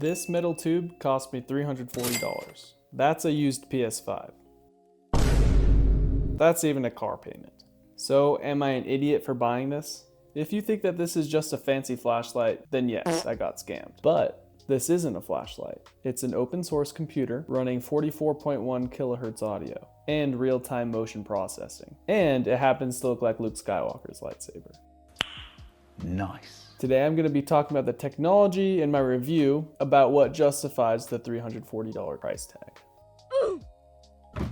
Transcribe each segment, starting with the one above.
This metal tube cost me $340. That's a used PS5. That's even a car payment. So am I an idiot for buying this? If you think that this is just a fancy flashlight, then yes, I got scammed. But this isn't a flashlight. It's an open source computer running 44.1 kilohertz audio and real-time motion processing. And it happens to look like Luke Skywalker's lightsaber. Nice. Today I'm going to be talking about the technology in my review about what justifies the $340 price tag.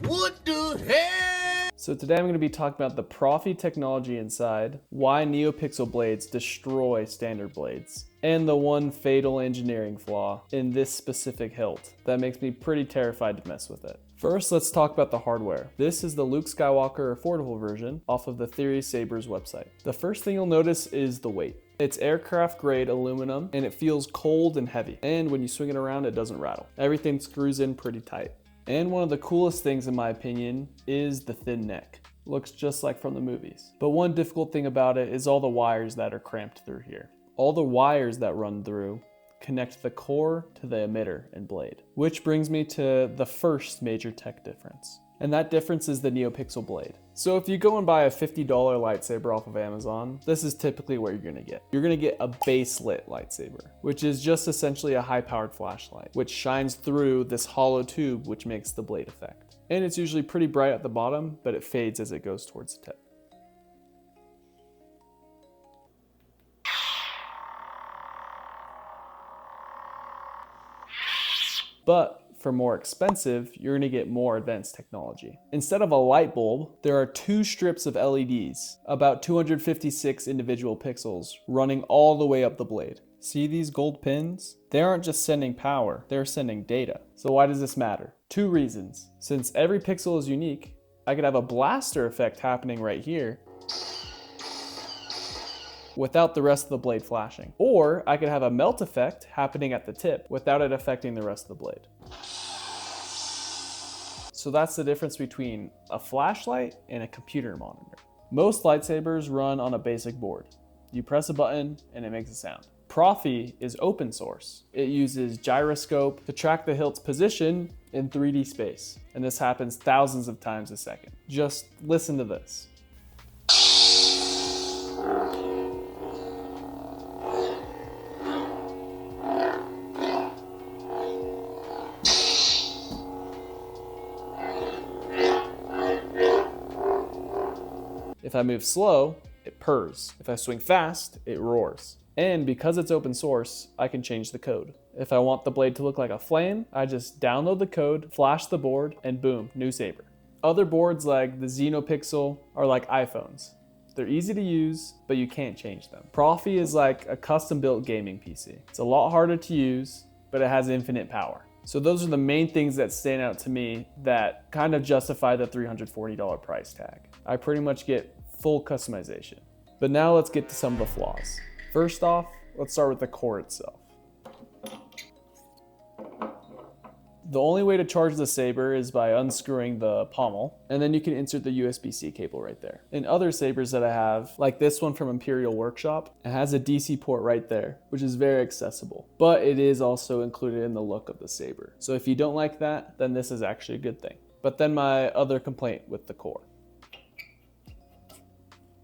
What the hell? So today I'm going to be talking about the Proffie technology inside, why Neopixel blades destroy standard blades, and the one fatal engineering flaw in this specific hilt that makes me pretty terrified to mess with it. First, let's talk about the hardware. This is the Luke Skywalker affordable version off of the Theory Sabers website. The first thing you'll notice is the weight. It's aircraft grade aluminum and it feels cold and heavy. And when you swing it around, it doesn't rattle. Everything screws in pretty tight. And one of the coolest things in my opinion is the thin neck. Looks just like from the movies. But one difficult thing about it is all the wires that are cramped through here. All the wires that run through connect the core to the emitter and blade. Which brings me to the first major tech difference. And that difference is the Neopixel blade. So if you go and buy a $50 lightsaber off of Amazon, this is typically what you're gonna get. You're gonna get a base lit lightsaber, which is just essentially a high powered flashlight, which shines through this hollow tube, which makes the blade effect. And it's usually pretty bright at the bottom, but it fades as it goes towards the tip. But for more expensive, you're gonna get more advanced technology. Instead of a light bulb, there are two strips of LEDs, about 256 individual pixels, running all the way up the blade. See these gold pins? They aren't just sending power, they're sending data. So why does this matter? Two reasons. Since every pixel is unique, I could have a blaster effect happening right here without the rest of the blade flashing. Or I could have a melt effect happening at the tip without it affecting the rest of the blade. So that's the difference between a flashlight and a computer monitor. Most lightsabers run on a basic board. You press a button and it makes a sound. Proffie is open source. It uses gyroscope to track the hilt's position in 3D space. And this happens thousands of times a second. Just listen to this. If I move slow, it purrs. If I swing fast, it roars. And because it's open source, I can change the code. If I want the blade to look like a flame, I just download the code, flash the board, and boom, new saber. Other boards like the Neopixel are like iPhones. They're easy to use, but you can't change them. Proffie is like a custom-built gaming PC. It's a lot harder to use, but it has infinite power. So those are the main things that stand out to me that kind of justify the $340 price tag. I pretty much get full customization. But now let's get to some of the flaws. First off, let's start with the core itself. The only way to charge the saber is by unscrewing the pommel, and then you can insert the USB-C cable right there. In other sabers that I have, like this one from Imperial Workshop, it has a DC port right there, which is very accessible, but it is also included in the look of the saber. So if you don't like that, then this is actually a good thing. But then my other complaint with the core.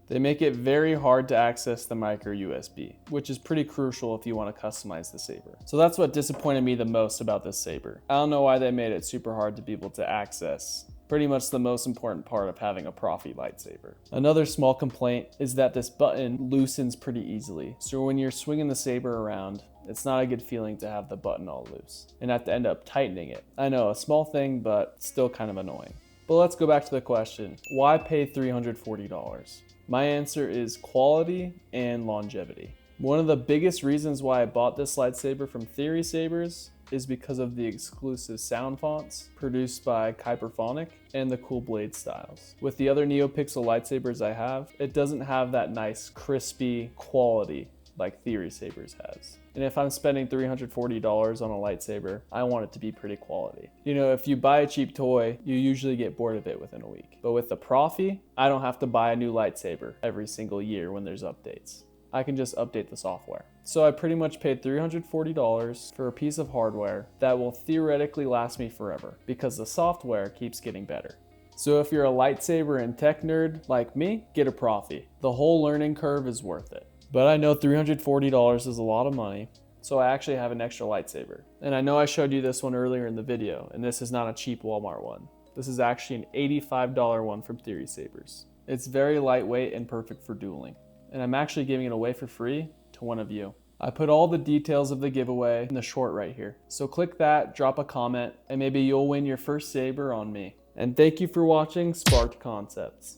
They make it very hard to access the micro USB, which is pretty crucial if you want to customize the saber. So that's what disappointed me the most about this saber. I don't know why they made it super hard to be able to access pretty much the most important part of having a Proffie lightsaber. Another small complaint is that this button loosens pretty easily. So when you're swinging the saber around, it's not a good feeling to have the button all loose and have to end up tightening it. I know, a small thing, but still kind of annoying. But let's go back to the question, why pay $340? My answer is quality and longevity. One of the biggest reasons why I bought this lightsaber from Theory Sabers is because of the exclusive sound fonts produced by Kyberphonic and the cool blade styles. With the other Neopixel lightsabers I have, it doesn't have that nice crispy quality like Theory Sabers has. And if I'm spending $340 on a lightsaber, I want it to be pretty quality. You know, if you buy a cheap toy, you usually get bored of it within a week. But with the Proffie, I don't have to buy a new lightsaber every single year when there's updates. I can just update the software. So I pretty much paid $340 for a piece of hardware that will theoretically last me forever because the software keeps getting better. So if you're a lightsaber and tech nerd like me, get a Proffie. The whole learning curve is worth it. But I know $340 is a lot of money, so I actually have an extra lightsaber. And I know I showed you this one earlier in the video, and this is not a cheap Walmart one. This is actually an $85 one from Theory Sabers. It's very lightweight and perfect for dueling. And I'm actually giving it away for free to one of you. I put all the details of the giveaway in the short right here. So click that, drop a comment, and maybe you'll win your first saber on me. And thank you for watching Sparked Concepts.